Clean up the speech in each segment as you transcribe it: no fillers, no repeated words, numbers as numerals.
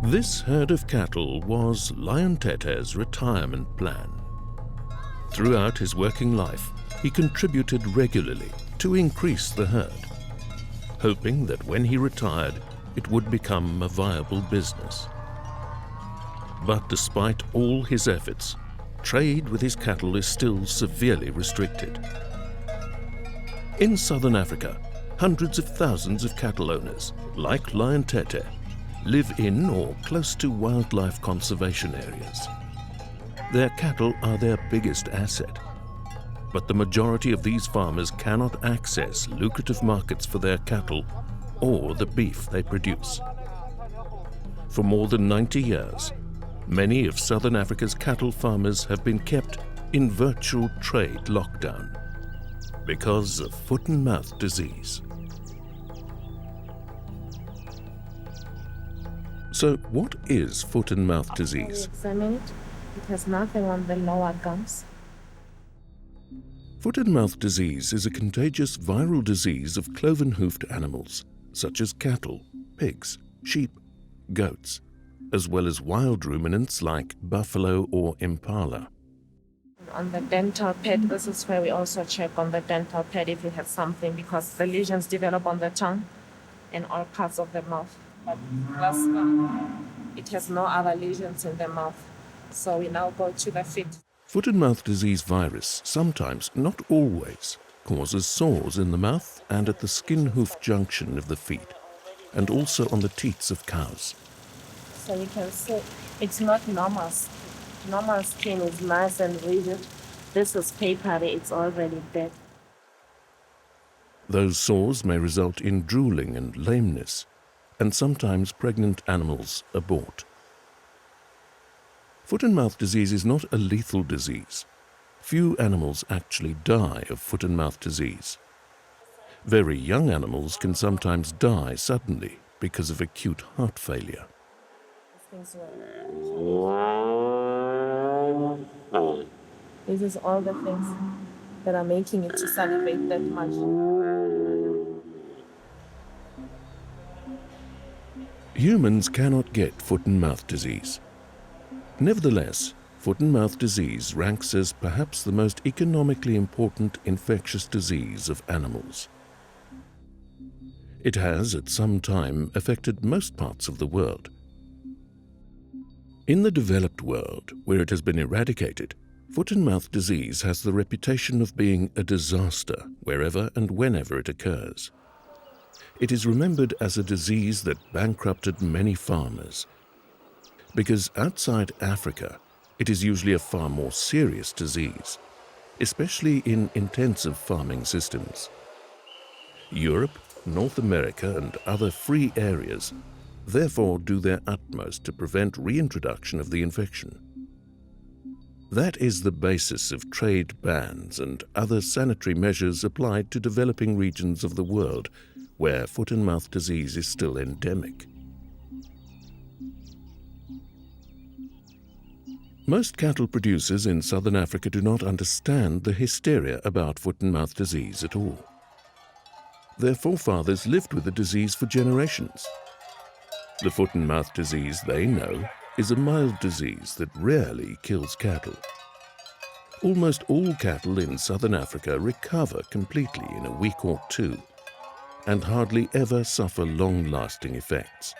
This herd of cattle was Lion Tete's retirement plan. Throughout his working life, he contributed regularly to increase the herd, hoping that when he retired, it would become a viable business. But despite all his efforts, trade with his cattle is still severely restricted. In southern Africa, hundreds of thousands of cattle owners, like Lion Tete, live in or close to wildlife conservation areas. Their cattle are their biggest asset, but the majority of these farmers cannot access lucrative markets for their cattle or the beef they produce. For more than 90 years, many of southern Africa's cattle farmers have been kept in virtual trade lockdown because of foot-and-mouth disease. So what is foot-and-mouth disease? Examine it. It has nothing on the lower gums. Foot-and-mouth disease is a contagious viral disease of cloven-hoofed animals, such as cattle, pigs, sheep, goats, as well as wild ruminants like buffalo or impala. On the dental pad, this is where we also check on the dental pad if it has something, because the lesions develop on the tongue and all parts of the mouth. But thus far, it has no other lesions in the mouth. So we now go to the feet. Foot-and-mouth disease virus sometimes, not always, causes sores in the mouth and at the skin-hoof junction of the feet, and also on the teats of cows. So you can see it's not normal. Normal skin is nice and rigid. This is papery, it's already dead. Those sores may result in drooling and lameness, and sometimes pregnant animals abort. Foot-and-mouth disease is not a lethal disease. Few animals actually die of foot-and-mouth disease. Very young animals can sometimes die suddenly because of acute heart failure. This is all the things that are making it to salivate that much. Humans cannot get foot-and-mouth disease. Nevertheless, foot-and-mouth disease ranks as perhaps the most economically important infectious disease of animals. It has, at some time, affected most parts of the world. In the developed world, where it has been eradicated, foot-and-mouth disease has the reputation of being a disaster wherever and whenever it occurs. It is remembered as a disease that bankrupted many farmers, because outside Africa, it is usually a far more serious disease, especially in intensive farming systems. Europe, North America, and other free areas therefore do their utmost to prevent reintroduction of the infection. That is the basis of trade bans and other sanitary measures applied to developing regions of the world where foot-and-mouth disease is still endemic. Most cattle producers in southern Africa do not understand the hysteria about foot-and-mouth disease at all. Their forefathers lived with the disease for generations. The foot-and-mouth disease they know is a mild disease that rarely kills cattle. Almost all cattle in southern Africa recover completely in a week or two, and hardly ever suffer long-lasting effects.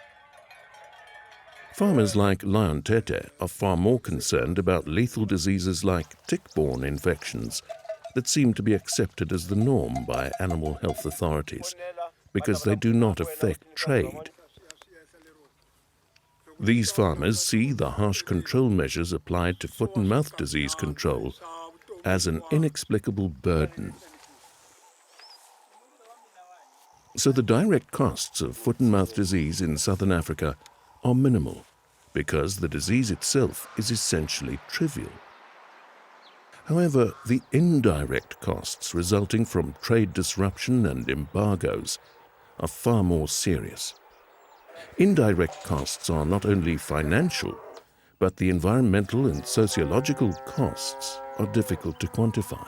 Farmers like Lion Tete are far more concerned about lethal diseases like tick-borne infections that seem to be accepted as the norm by animal health authorities because they do not affect trade. These farmers see the harsh control measures applied to foot-and-mouth disease control as an inexplicable burden. So the direct costs of foot-and-mouth disease in southern Africa are minimal because the disease itself is essentially trivial. However, the indirect costs resulting from trade disruption and embargoes are far more serious. Indirect costs are not only financial, but the environmental and sociological costs are difficult to quantify.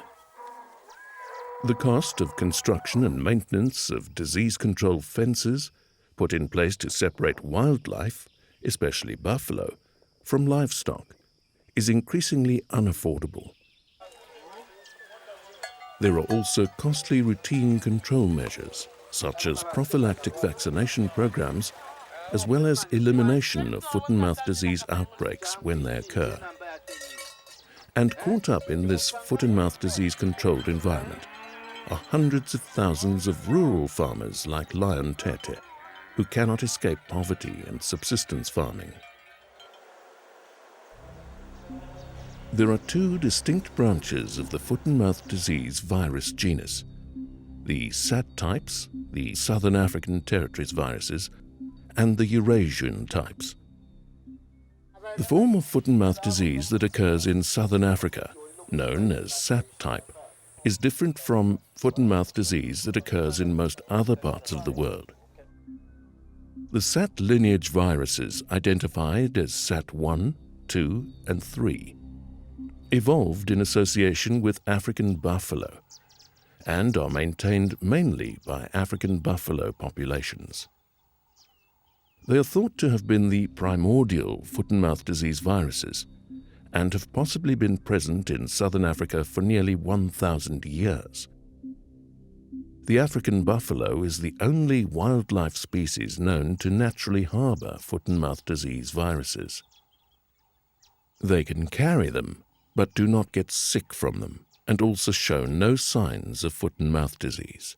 The cost of construction and maintenance of disease control fences put in place to separate wildlife especially buffalo, from livestock is increasingly unaffordable. There are also costly routine control measures, such as prophylactic vaccination programs, as well as elimination of foot and mouth disease outbreaks when they occur. And caught up in this foot and mouth disease controlled environment are hundreds of thousands of rural farmers like Lion Tete, who cannot escape poverty and subsistence farming. There are two distinct branches of the foot and mouth disease virus genus: the SAT types, the Southern African Territories viruses, and the Eurasian types. The form of foot and mouth disease that occurs in southern Africa, known as SAT type, is different from foot and mouth disease that occurs in most other parts of the world. The SAT lineage viruses, identified as SAT1, 2, and 3, evolved in association with African buffalo and are maintained mainly by African buffalo populations. They are thought to have been the primordial foot and mouth disease viruses and have possibly been present in southern Africa for nearly 1,000 years. The African buffalo is the only wildlife species known to naturally harbor foot and mouth disease viruses. They can carry them, but do not get sick from them, and also show no signs of foot and mouth disease.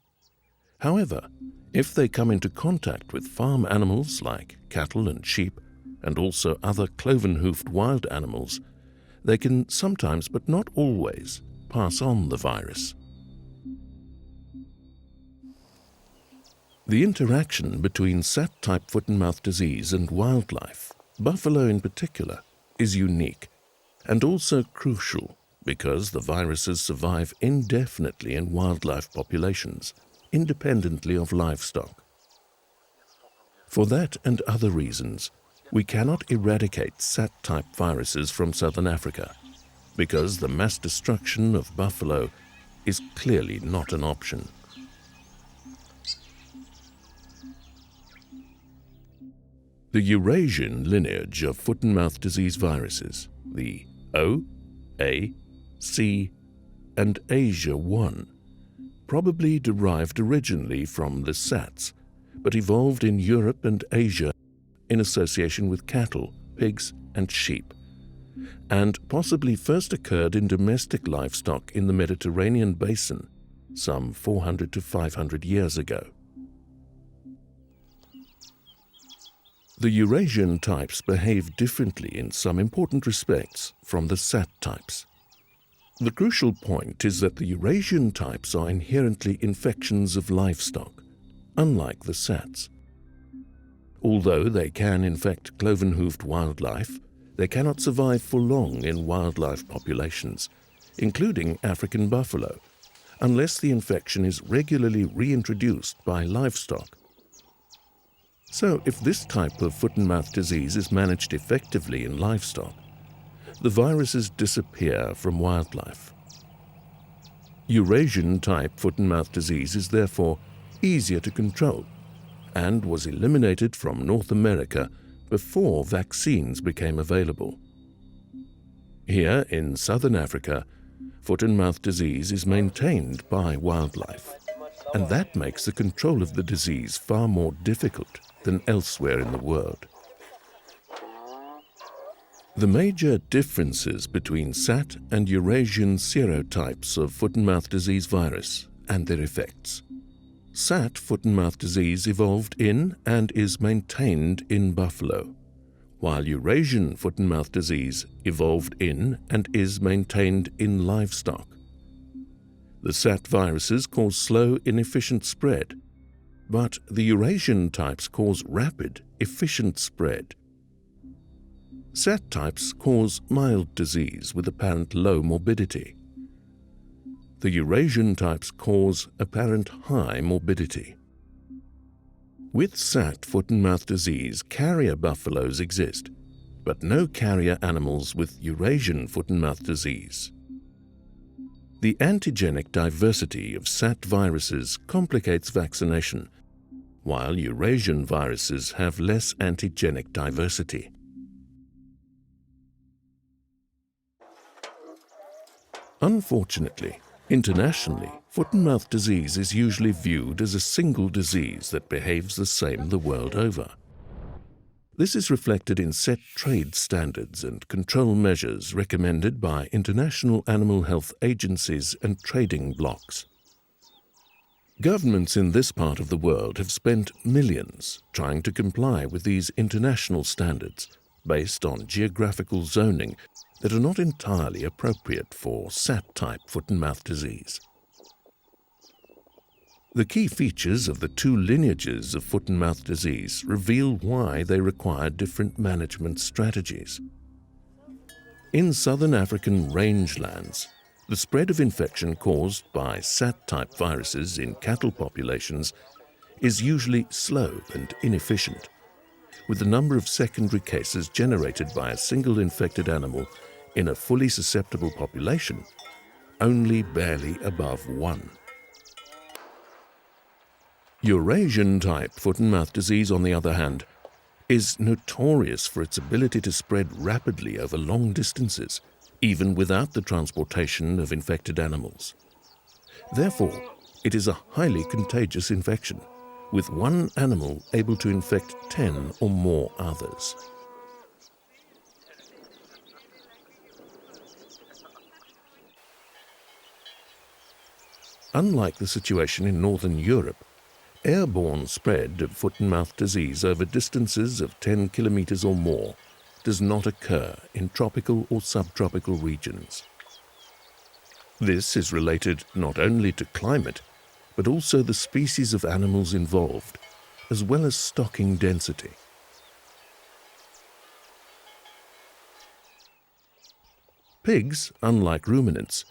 However, if they come into contact with farm animals like cattle and sheep, and also other cloven-hoofed wild animals, they can sometimes, but not always, pass on the virus. The interaction between SAT-type foot and mouth disease and wildlife, buffalo in particular, is unique and also crucial because the viruses survive indefinitely in wildlife populations, independently of livestock. For that and other reasons, we cannot eradicate SAT-type viruses from southern Africa because the mass destruction of buffalo is clearly not an option. The Eurasian lineage of foot and mouth disease viruses, the O, A, C, and Asia 1, probably derived originally from the SATs, but evolved in Europe and Asia in association with cattle, pigs, and sheep, and possibly first occurred in domestic livestock in the Mediterranean basin some 400 to 500 years ago. The Eurasian types behave differently in some important respects from the SAT types. The crucial point is that the Eurasian types are inherently infections of livestock, unlike the SATs. Although they can infect cloven-hoofed wildlife, they cannot survive for long in wildlife populations, including African buffalo, unless the infection is regularly reintroduced by livestock. So, if this type of foot and mouth disease is managed effectively in livestock, the viruses disappear from wildlife. Eurasian type foot and mouth disease is therefore easier to control and was eliminated from North America before vaccines became available. Here in southern Africa, foot and mouth disease is maintained by wildlife, and that makes the control of the disease far more difficult than elsewhere in the world. The major differences between SAT and Eurasian serotypes of foot and mouth disease virus and their effects. SAT foot and mouth disease evolved in and is maintained in buffalo, while Eurasian foot and mouth disease evolved in and is maintained in livestock. The SAT viruses cause slow, inefficient spread, but the Eurasian types cause rapid, efficient spread. SAT types cause mild disease with apparent low morbidity. The Eurasian types cause apparent high morbidity. With SAT foot and mouth disease, carrier buffaloes exist, but no carrier animals with Eurasian foot and mouth disease. The antigenic diversity of SAT viruses complicates vaccination, while Eurasian viruses have less antigenic diversity. Unfortunately, internationally, foot-and-mouth disease is usually viewed as a single disease that behaves the same the world over. This is reflected in set trade standards and control measures recommended by international animal health agencies and trading blocs. Governments in this part of the world have spent millions trying to comply with these international standards based on geographical zoning that are not entirely appropriate for SAT-type foot-and-mouth disease. The key features of the two lineages of foot-and-mouth disease reveal why they require different management strategies. In southern African rangelands, the spread of infection caused by SAT-type viruses in cattle populations is usually slow and inefficient, with the number of secondary cases generated by a single infected animal in a fully susceptible population only barely above 1. Eurasian-type foot-and-mouth disease, on the other hand, is notorious for its ability to spread rapidly over long distances, even without the transportation of infected animals. Therefore, it is a highly contagious infection, with one animal able to infect 10 or more others. Unlike the situation in northern Europe, airborne spread of foot-and-mouth disease over distances of 10 kilometers or more does not occur in tropical or subtropical regions. This is related not only to climate, but also the species of animals involved, as well as stocking density. Pigs, unlike ruminants,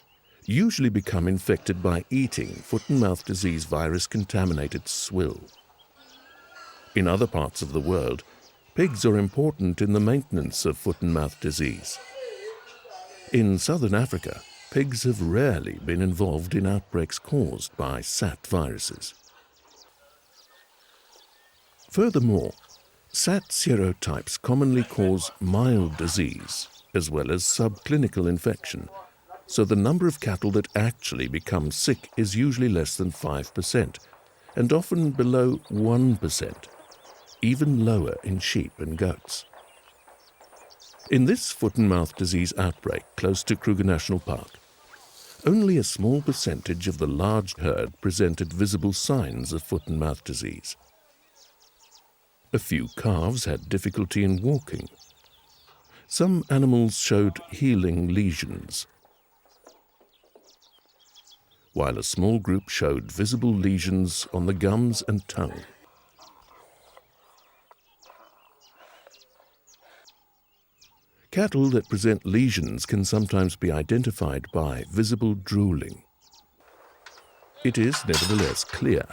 usually become infected by eating foot-and-mouth disease virus-contaminated swill. In other parts of the world, pigs are important in the maintenance of foot-and-mouth disease. In southern Africa, pigs have rarely been involved in outbreaks caused by SAT viruses. Furthermore, SAT serotypes commonly cause mild disease as well as subclinical infection, so the number of cattle that actually become sick is usually less than 5%, and often below 1%, even lower in sheep and goats. In this foot-and-mouth disease outbreak close to Kruger National Park, only a small percentage of the large herd presented visible signs of foot-and-mouth disease. A few calves had difficulty in walking. Some animals showed healing lesions, while a small group showed visible lesions on the gums and tongue. Cattle that present lesions can sometimes be identified by visible drooling. It is nevertheless clear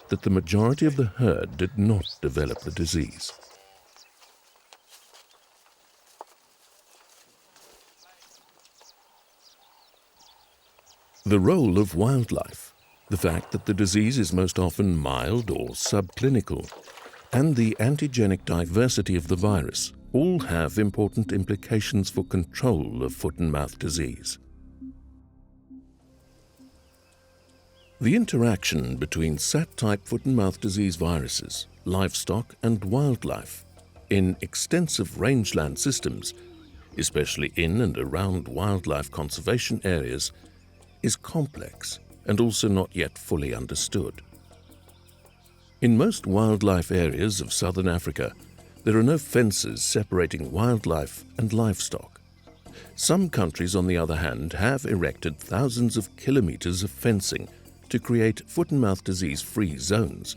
that the majority of the herd did not develop the disease. The role of wildlife, the fact that the disease is most often mild or subclinical, and the antigenic diversity of the virus all have important implications for control of foot-and-mouth disease. The interaction between SAT-type foot-and-mouth disease viruses, livestock and wildlife in extensive rangeland systems, especially in and around wildlife conservation areas, is complex and also not yet fully understood. In most wildlife areas of southern Africa, there are no fences separating wildlife and livestock. Some countries, on the other hand, have erected thousands of kilometers of fencing to create foot-and-mouth disease-free zones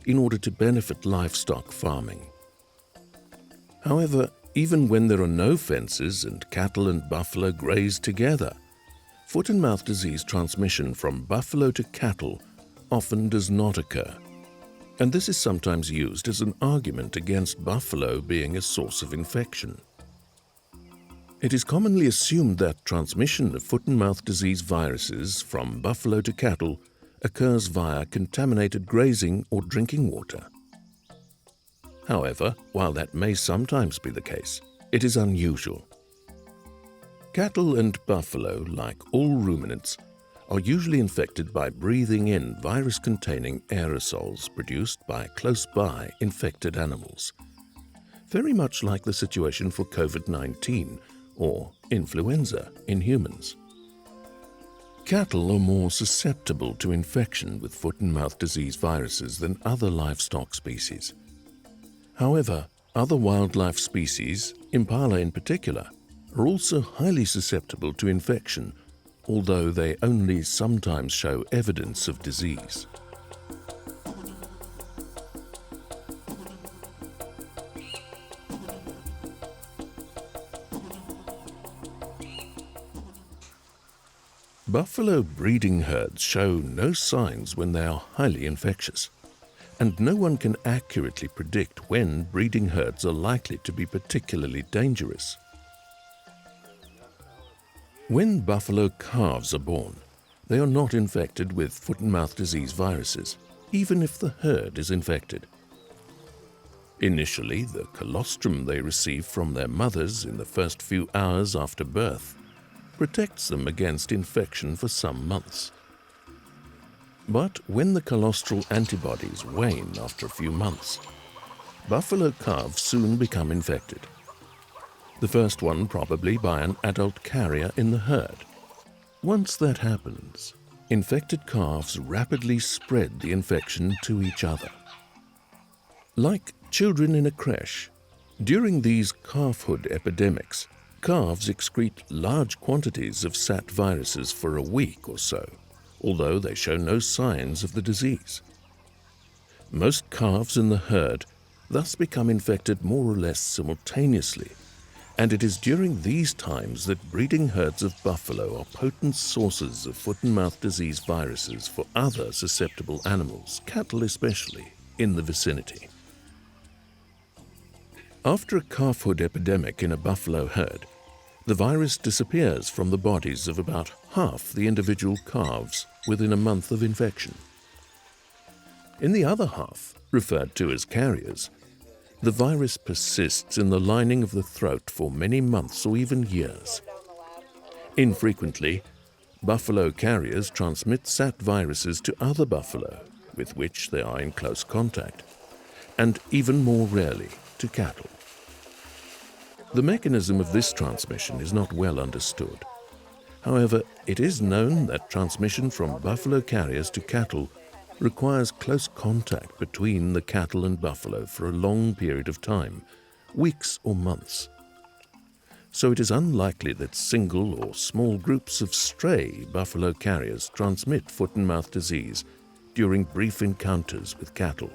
in order to benefit livestock farming. However, even when there are no fences and cattle and buffalo graze together, foot-and-mouth disease transmission from buffalo to cattle often does not occur, and this is sometimes used as an argument against buffalo being a source of infection. It is commonly assumed that transmission of foot-and-mouth disease viruses from buffalo to cattle occurs via contaminated grazing or drinking water. However, while that may sometimes be the case, it is unusual. Cattle and buffalo, like all ruminants, are usually infected by breathing in virus-containing aerosols produced by close-by infected animals, very much like the situation for COVID-19 or influenza in humans. Cattle are more susceptible to infection with foot and mouth disease viruses than other livestock species. However, other wildlife species, impala in particular, are also highly susceptible to infection, although they only sometimes show evidence of disease. Buffalo breeding herds show no signs when they are highly infectious, and no one can accurately predict when breeding herds are likely to be particularly dangerous. When buffalo calves are born, they are not infected with foot and mouth disease viruses, even if the herd is infected. Initially, the colostrum they receive from their mothers in the first few hours after birth protects them against infection for some months. But when the colostral antibodies wane after a few months, buffalo calves soon become infected. The first one probably by an adult carrier in the herd. Once that happens, infected calves rapidly spread the infection to each other. Like children in a creche, during these calfhood epidemics, calves excrete large quantities of SAT viruses for a week or so, although they show no signs of the disease. Most calves in the herd thus become infected more or less simultaneously, and it is during these times that breeding herds of buffalo are potent sources of foot and mouth disease viruses for other susceptible animals, cattle especially, in the vicinity. After a calfhood epidemic in a buffalo herd, the virus disappears from the bodies of about half the individual calves within a month of infection. In the other half, referred to as carriers, the virus persists in the lining of the throat for many months or even years. Infrequently, buffalo carriers transmit SAT viruses to other buffalo with which they are in close contact, and even more rarely to cattle. The mechanism of this transmission is not well understood. However, it is known that transmission from buffalo carriers to cattle requires close contact between the cattle and buffalo for a long period of time, weeks or months. So it is unlikely that single or small groups of stray buffalo carriers transmit foot and mouth disease during brief encounters with cattle.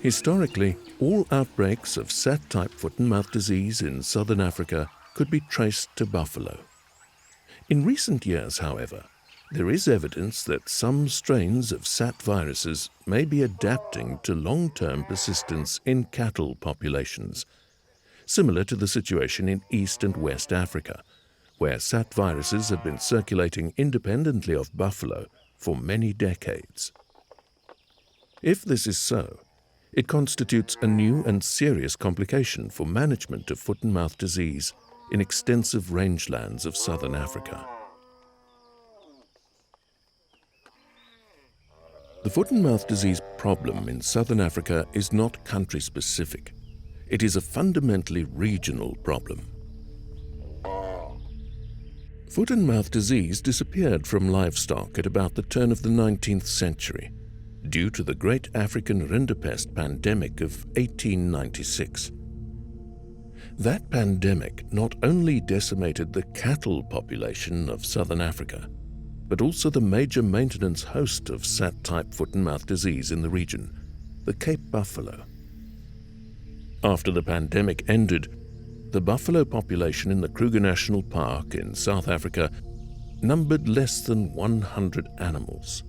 Historically, all outbreaks of SAT-type foot and mouth disease in southern Africa could be traced to buffalo. In recent years, however, there is evidence that some strains of SAT viruses may be adapting to long-term persistence in cattle populations, similar to the situation in East and West Africa, where SAT viruses have been circulating independently of buffalo for many decades. If this is so, it constitutes a new and serious complication for management of foot and mouth disease in extensive rangelands of southern Africa. The foot and mouth disease problem in southern Africa is not country-specific. It is a fundamentally regional problem. Foot and mouth disease disappeared from livestock at about the turn of the 19th century due to the Great African Rinderpest pandemic of 1896. That pandemic not only decimated the cattle population of southern Africa, but also the major maintenance host of SAT-type foot and mouth disease in the region, the Cape buffalo. After the pandemic ended, the buffalo population in the Kruger National Park in South Africa numbered less than 100 animals.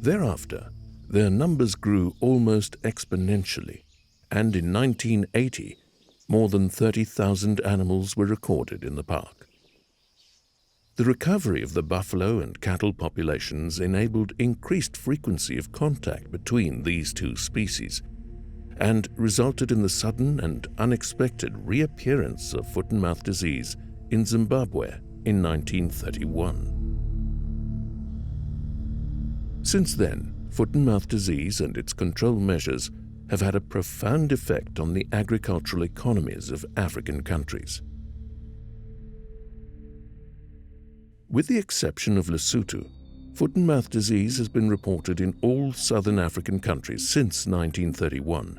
Thereafter, their numbers grew almost exponentially, and in 1980, more than 30,000 animals were recorded in the park. The recovery of the buffalo and cattle populations enabled increased frequency of contact between these two species and resulted in the sudden and unexpected reappearance of foot-and-mouth disease in Zimbabwe in 1931. Since then, foot-and-mouth disease and its control measures have had a profound effect on the agricultural economies of African countries. With the exception of Lesotho, foot-and-mouth disease has been reported in all southern African countries since 1931.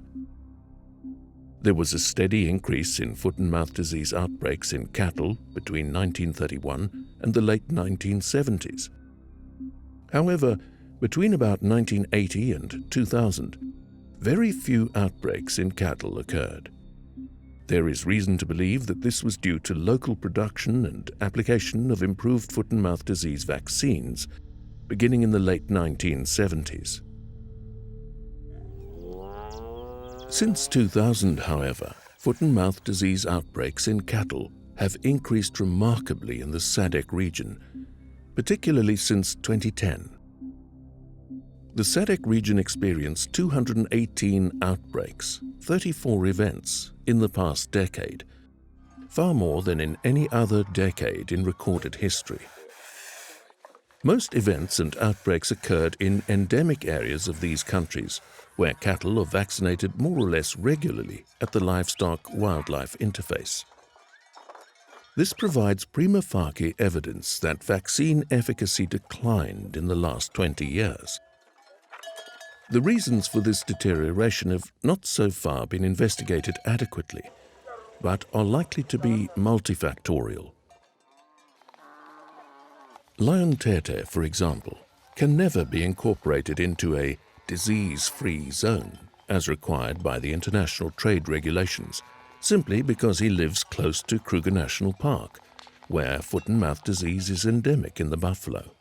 There was a steady increase in foot-and-mouth disease outbreaks in cattle between 1931 and the late 1970s. However, between about 1980 and 2000, very few outbreaks in cattle occurred. There is reason to believe that this was due to local production and application of improved foot-and-mouth disease vaccines beginning in the late 1970s. Since 2000, however, foot-and-mouth disease outbreaks in cattle have increased remarkably in the SADC region, particularly since 2010. The SADC region experienced 218 outbreaks, 34 events, in the past decade, far more than in any other decade in recorded history. Most events and outbreaks occurred in endemic areas of these countries, where cattle are vaccinated more or less regularly at the livestock-wildlife interface. This provides prima facie evidence that vaccine efficacy declined in the last 20 years. The reasons for this deterioration have not so far been investigated adequately, but are likely to be multifactorial. Lion tete, for example, can never be incorporated into a disease-free zone, as required by the international trade regulations, simply because he lives close to Kruger National Park, where foot-and-mouth disease is endemic in the buffalo.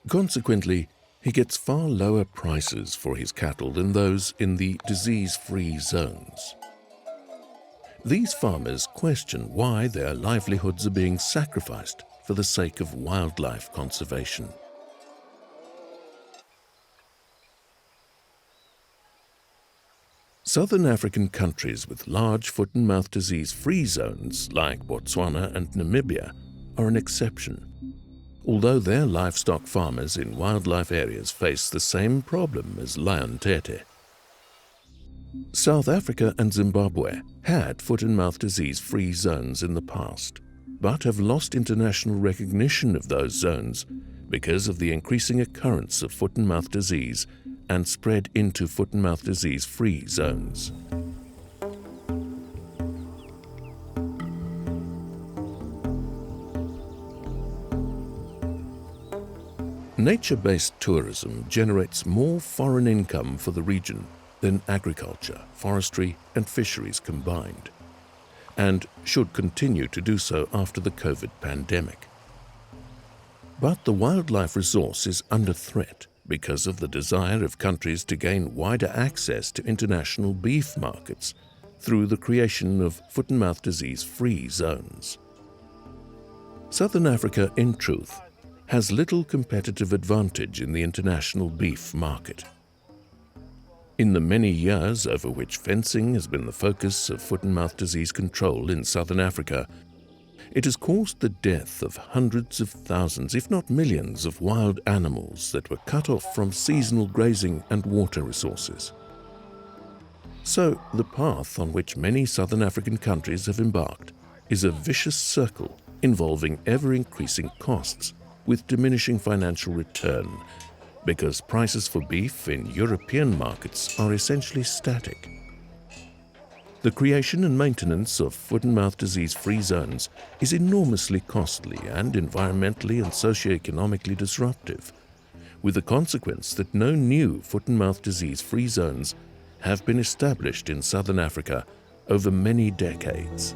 Consequently, he gets far lower prices for his cattle than those in the disease-free zones. These farmers question why their livelihoods are being sacrificed for the sake of wildlife conservation. Southern African countries with large foot-and-mouth disease-free zones like Botswana and Namibia are an exception, although their livestock farmers in wildlife areas face the same problem as lion tete. South Africa and Zimbabwe had foot-and-mouth disease-free zones in the past, but have lost international recognition of those zones because of the increasing occurrence of foot-and-mouth disease and spread into foot-and-mouth disease-free zones. Nature-based tourism generates more foreign income for the region than agriculture, forestry, and fisheries combined, and should continue to do so after the COVID pandemic. But the wildlife resource is under threat because of the desire of countries to gain wider access to international beef markets through the creation of foot-and-mouth disease-free zones. Southern Africa, in truth, has little competitive advantage in the international beef market. In the many years over which fencing has been the focus of foot-and-mouth disease control in Southern Africa, it has caused the death of hundreds of thousands, if not millions, of wild animals that were cut off from seasonal grazing and water resources. So, the path on which many Southern African countries have embarked is a vicious circle involving ever-increasing costs with diminishing financial return, because prices for beef in European markets are essentially static. The creation and maintenance of foot-and-mouth disease-free zones is enormously costly and environmentally and socio-economically disruptive, with the consequence that no new foot-and-mouth disease-free zones have been established in Southern Africa over many decades.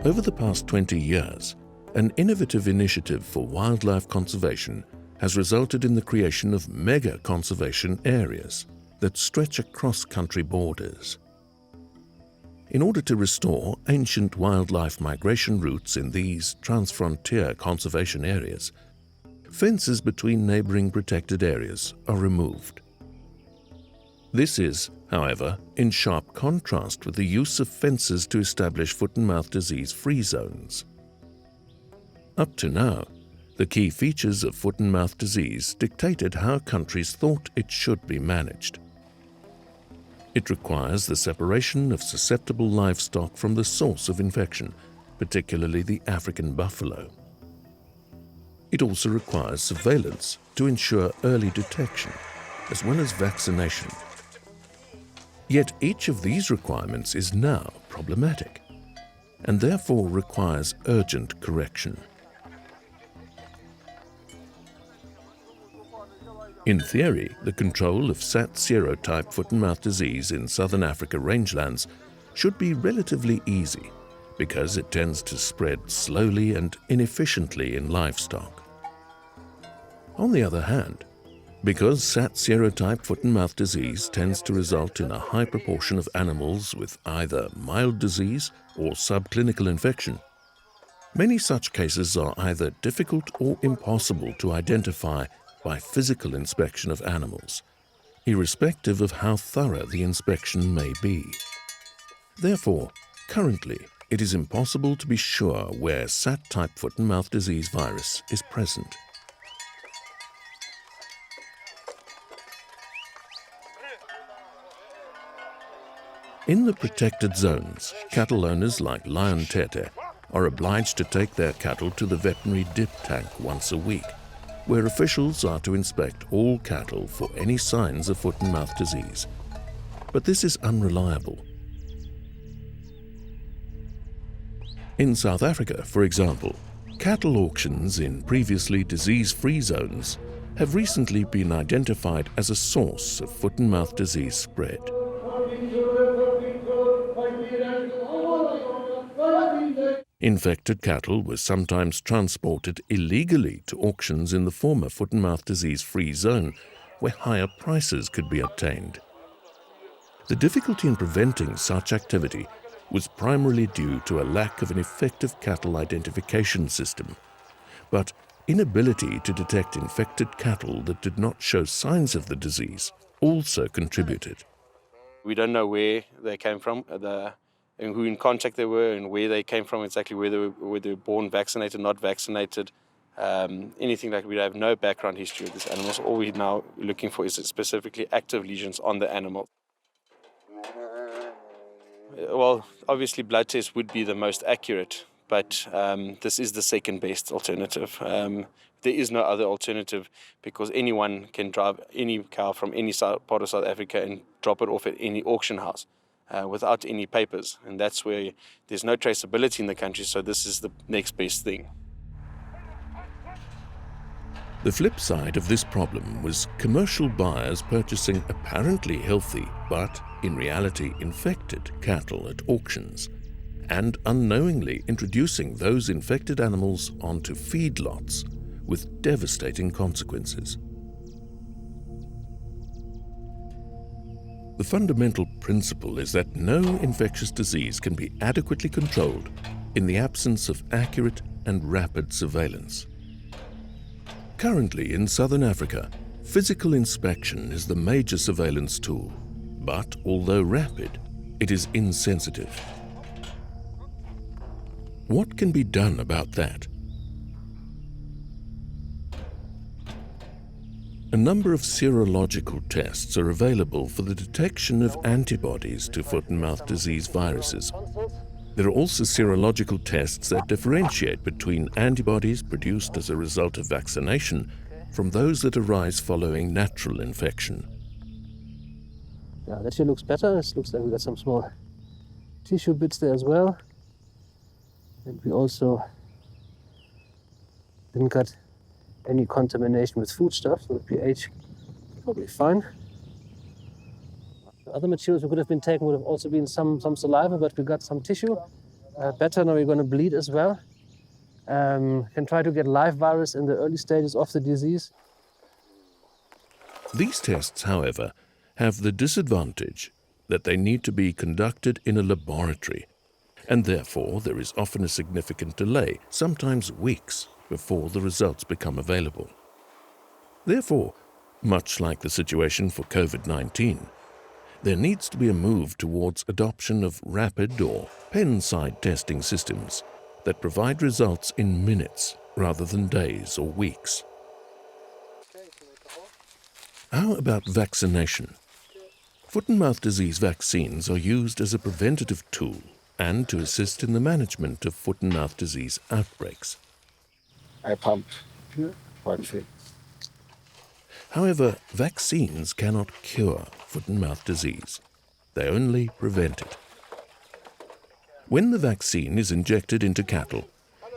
Over the past 20 years, an innovative initiative for wildlife conservation has resulted in the creation of mega conservation areas that stretch across country borders. In order to restore ancient wildlife migration routes in these transfrontier conservation areas, fences between neighboring protected areas are removed. This is, however, in sharp contrast with the use of fences to establish foot-and-mouth disease-free zones. Up to now, the key features of foot-and-mouth disease dictated how countries thought it should be managed. It requires the separation of susceptible livestock from the source of infection, particularly the African buffalo. It also requires surveillance to ensure early detection, as well as vaccination. Yet each of these requirements is now problematic, and therefore requires urgent correction. In theory, the control of SAT serotype foot-and-mouth disease in southern Africa rangelands should be relatively easy because it tends to spread slowly and inefficiently in livestock. On the other hand, because SAT serotype foot-and-mouth disease tends to result in a high proportion of animals with either mild disease or subclinical infection, many such cases are either difficult or impossible to identify by physical inspection of animals, irrespective of how thorough the inspection may be. Therefore, currently, it is impossible to be sure where SAT-type foot-and-mouth disease virus is present. In the protected zones, cattle owners like Lion Tete are obliged to take their cattle to the veterinary dip tank once a week, where officials are to inspect all cattle for any signs of foot-and-mouth disease. But this is unreliable. In South Africa, for example, cattle auctions in previously disease-free zones have recently been identified as a source of foot-and-mouth disease spread. Infected cattle were sometimes transported illegally to auctions in the former foot-and-mouth disease-free zone, where higher prices could be obtained. The difficulty in preventing such activity was primarily due to a lack of an effective cattle identification system, but inability to detect infected cattle that did not show signs of the disease also contributed. We don't know where they came from, and who in contact they were, and where they came from, exactly where they were born vaccinated, not vaccinated, anything like that. We have no background history of these animals. All we're now looking for is specifically active lesions on the animal. Well, obviously blood tests would be the most accurate, but this is the second best alternative. There is no other alternative because anyone can drive any cow from any part of South Africa and drop it off at any auction house without any papers. And that's where there's no traceability in the country, so this is the next best thing. The flip side of this problem was commercial buyers purchasing apparently healthy, but in reality infected cattle at auctions, and unknowingly introducing those infected animals onto feedlots with devastating consequences. The fundamental principle is that no infectious disease can be adequately controlled in the absence of accurate and rapid surveillance. Currently in southern Africa, physical inspection is the major surveillance tool, but although rapid, it is insensitive. What can be done about that? A number of serological tests are available for the detection of antibodies to foot-and-mouth disease viruses. There are also serological tests that differentiate between antibodies produced as a result of vaccination from those that arise following natural infection. Yeah, that here looks better. It looks like we got some small tissue bits there as well. And we also didn't got any contamination with foodstuff, so the pH is probably fine. The other materials we could have been taken would have also been some saliva, but we got some tissue. Better, now we're going to bleed as well. Can try to get live virus in the early stages of the disease. These tests, however, have the disadvantage that they need to be conducted in a laboratory, and therefore there is often a significant delay, sometimes weeks, before the results become available. Therefore, much like the situation for COVID-19, there needs to be a move towards adoption of rapid or pen-side testing systems that provide results in minutes rather than days or weeks. How about vaccination? Foot-and-mouth disease vaccines are used as a preventative tool and to assist in the management of foot-and-mouth disease outbreaks. I pump vaccine. However, vaccines cannot cure foot-and-mouth disease. They only prevent it. When the vaccine is injected into cattle,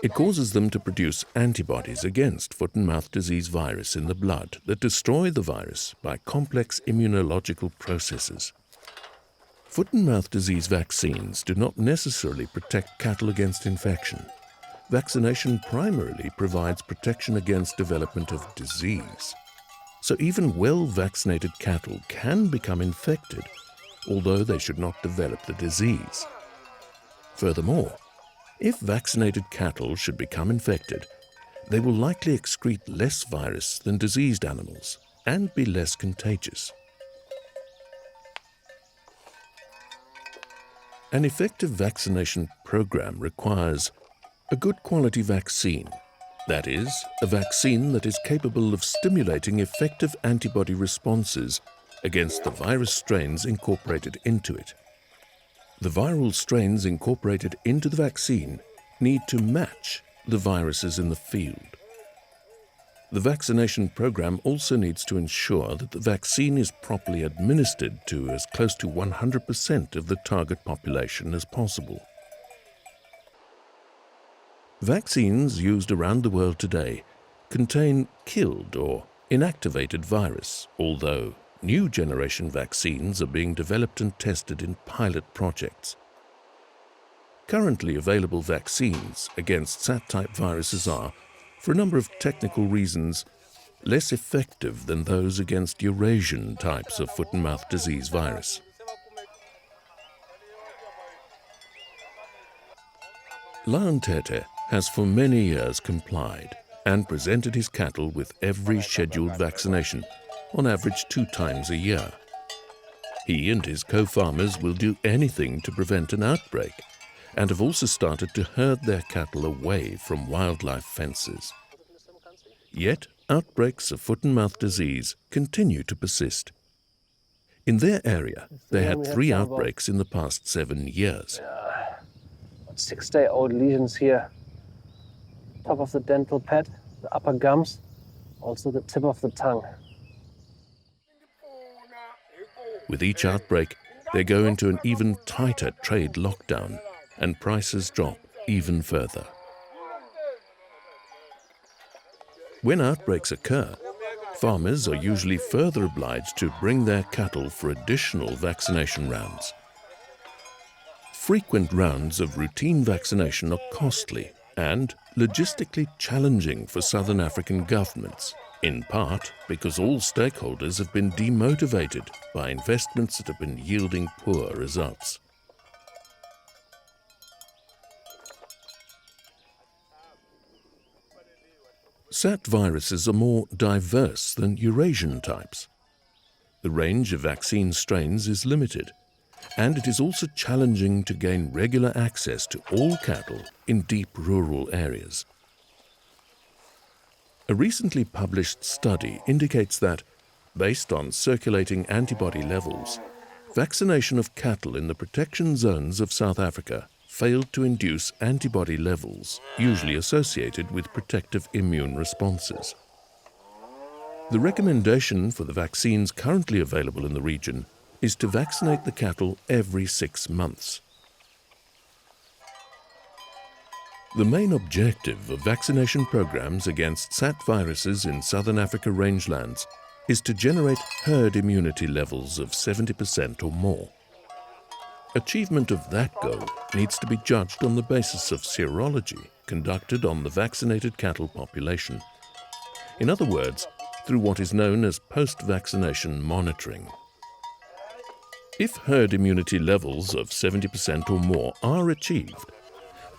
it causes them to produce antibodies against foot-and-mouth disease virus in the blood that destroy the virus by complex immunological processes. Foot-and-mouth disease vaccines do not necessarily protect cattle against infection. Vaccination primarily provides protection against development of disease. So even well-vaccinated cattle can become infected, although they should not develop the disease. Furthermore, if vaccinated cattle should become infected, they will likely excrete less virus than diseased animals and be less contagious. An effective vaccination program requires a good quality vaccine. That is, a vaccine that is capable of stimulating effective antibody responses against the virus strains incorporated into it. The viral strains incorporated into the vaccine need to match the viruses in the field. The vaccination program also needs to ensure that the vaccine is properly administered to as close to 100% of the target population as possible. Vaccines used around the world today contain killed or inactivated virus, although new generation vaccines are being developed and tested in pilot projects. Currently available vaccines against SAT-type viruses are, for a number of technical reasons, less effective than those against Eurasian types of foot-and-mouth disease virus. Lineage has for many years complied and presented his cattle with every scheduled vaccination, on average 2 times a year. He and his co-farmers will do anything to prevent an outbreak and have also started to herd their cattle away from wildlife fences. Yet, outbreaks of foot-and-mouth disease continue to persist. In their area, they had 3 outbreaks in the past 7 years. 6-day-old lesions here. Top of the dental pad, the upper gums, also the tip of the tongue. With each outbreak, they go into an even tighter trade lockdown and prices drop even further. When outbreaks occur, farmers are usually further obliged to bring their cattle for additional vaccination rounds. Frequent rounds of routine vaccination are costly and logistically challenging for Southern African governments, in part because all stakeholders have been demotivated by investments that have been yielding poor results. SAT viruses are more diverse than Eurasian types. The range of vaccine strains is limited, and it is also challenging to gain regular access to all cattle in deep rural areas. A recently published study indicates that, based on circulating antibody levels, vaccination of cattle in the protection zones of South Africa failed to induce antibody levels usually associated with protective immune responses. The recommendation for the vaccines currently available in the region is to vaccinate the cattle every 6 months. The main objective of vaccination programs against SAT viruses in Southern Africa rangelands is to generate herd immunity levels of 70% or more. Achievement of that goal needs to be judged on the basis of serology conducted on the vaccinated cattle population. In other words, through what is known as post-vaccination monitoring. If herd immunity levels of 70% or more are achieved,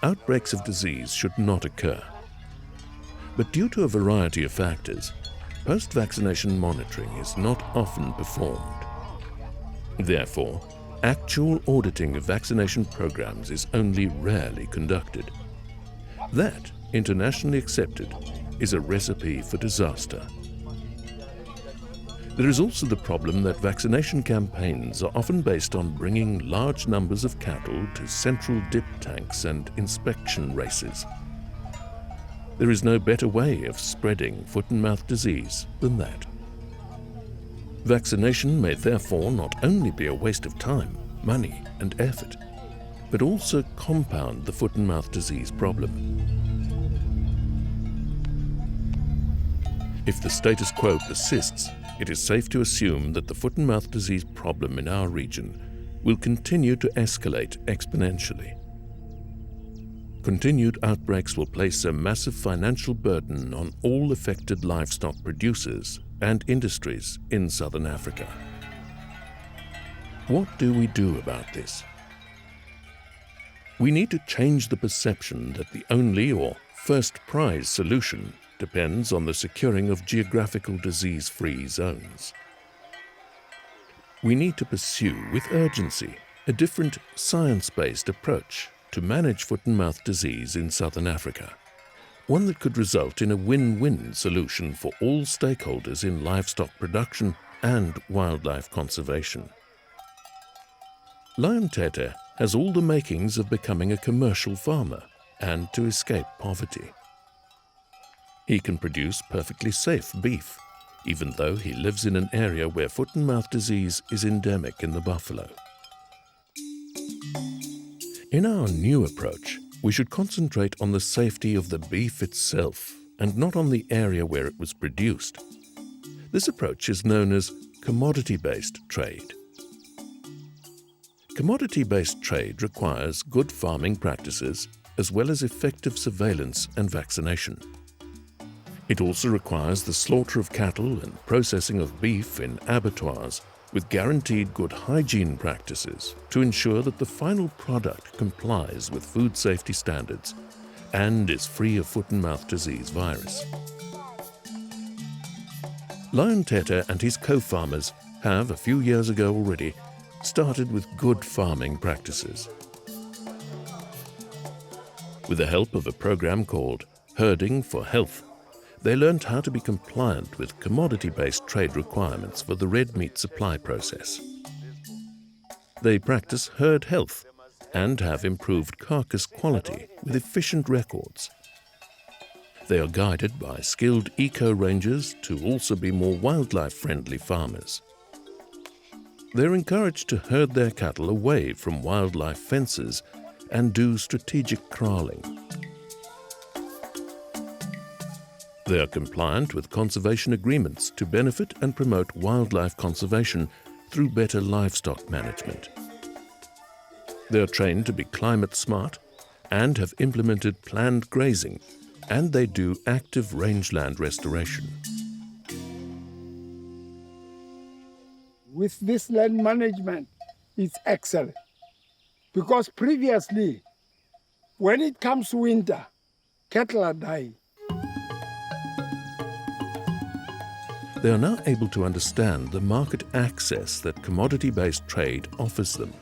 outbreaks of disease should not occur. But due to a variety of factors, post-vaccination monitoring is not often performed. Therefore, actual auditing of vaccination programs is only rarely conducted. That, internationally accepted, is a recipe for disaster. There is also the problem that vaccination campaigns are often based on bringing large numbers of cattle to central dip tanks and inspection races. There is no better way of spreading foot and mouth disease than that. Vaccination may therefore not only be a waste of time, money and effort, but also compound the foot and mouth disease problem. If the status quo persists, it is safe to assume that the foot and mouth disease problem in our region will continue to escalate exponentially. Continued outbreaks will place a massive financial burden on all affected livestock producers and industries in southern Africa. What do we do about this? We need to change the perception that the only or first prize solution depends on the securing of geographical disease-free zones. We need to pursue with urgency a different science-based approach to manage foot and mouth disease in southern Africa, one that could result in a win-win solution for all stakeholders in livestock production and wildlife conservation. Lion Tete has all the makings of becoming a commercial farmer and to escape poverty. He can produce perfectly safe beef, even though he lives in an area where foot and mouth disease is endemic in the buffalo. In our new approach, we should concentrate on the safety of the beef itself and not on the area where it was produced. This approach is known as commodity-based trade. Commodity-based trade requires good farming practices as well as effective surveillance and vaccination. It also requires the slaughter of cattle and processing of beef in abattoirs with guaranteed good hygiene practices to ensure that the final product complies with food safety standards and is free of foot and mouth disease virus. Lion Tete and his co-farmers have, a few years ago already, started with good farming practices. With the help of a program called Herding for Health, they learned how to be compliant with commodity-based trade requirements for the red meat supply process. They practice herd health and have improved carcass quality with efficient records. They are guided by skilled eco-rangers to also be more wildlife-friendly farmers. They're encouraged to herd their cattle away from wildlife fences and do strategic kraling. They are compliant with conservation agreements to benefit and promote wildlife conservation through better livestock management. They are trained to be climate smart and have implemented planned grazing, and they do active rangeland restoration. With this land management, it's excellent. Because previously, when it comes to winter, cattle are dying. They are now able to understand the market access that commodity-based trade offers them.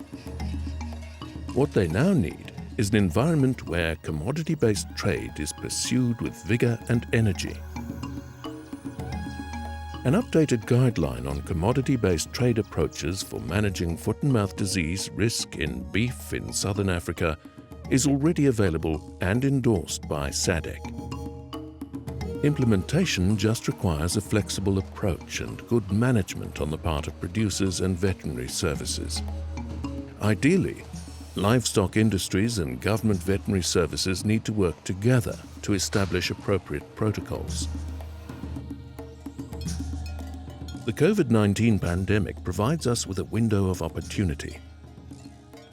What they now need is an environment where commodity-based trade is pursued with vigor and energy. An updated guideline on commodity-based trade approaches for managing foot and mouth disease risk in beef in southern Africa is already available and endorsed by SADC. Implementation just requires a flexible approach and good management on the part of producers and veterinary services. Ideally, livestock industries and government veterinary services need to work together to establish appropriate protocols. The COVID-19 pandemic provides us with a window of opportunity.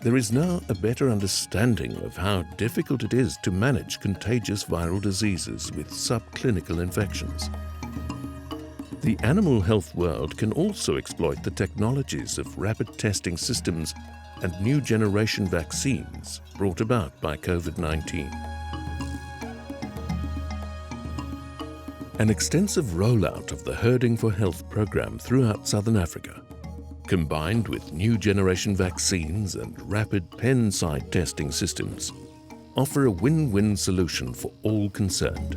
There is now a better understanding of how difficult it is to manage contagious viral diseases with subclinical infections. The animal health world can also exploit the technologies of rapid testing systems and new generation vaccines brought about by COVID-19. An extensive rollout of the Herding for Health program throughout Southern Africa, combined with new generation vaccines and rapid pen-side testing systems, offer a win-win solution for all concerned.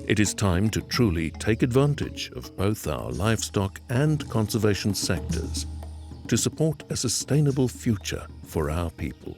It is time to truly take advantage of both our livestock and conservation sectors to support a sustainable future for our people.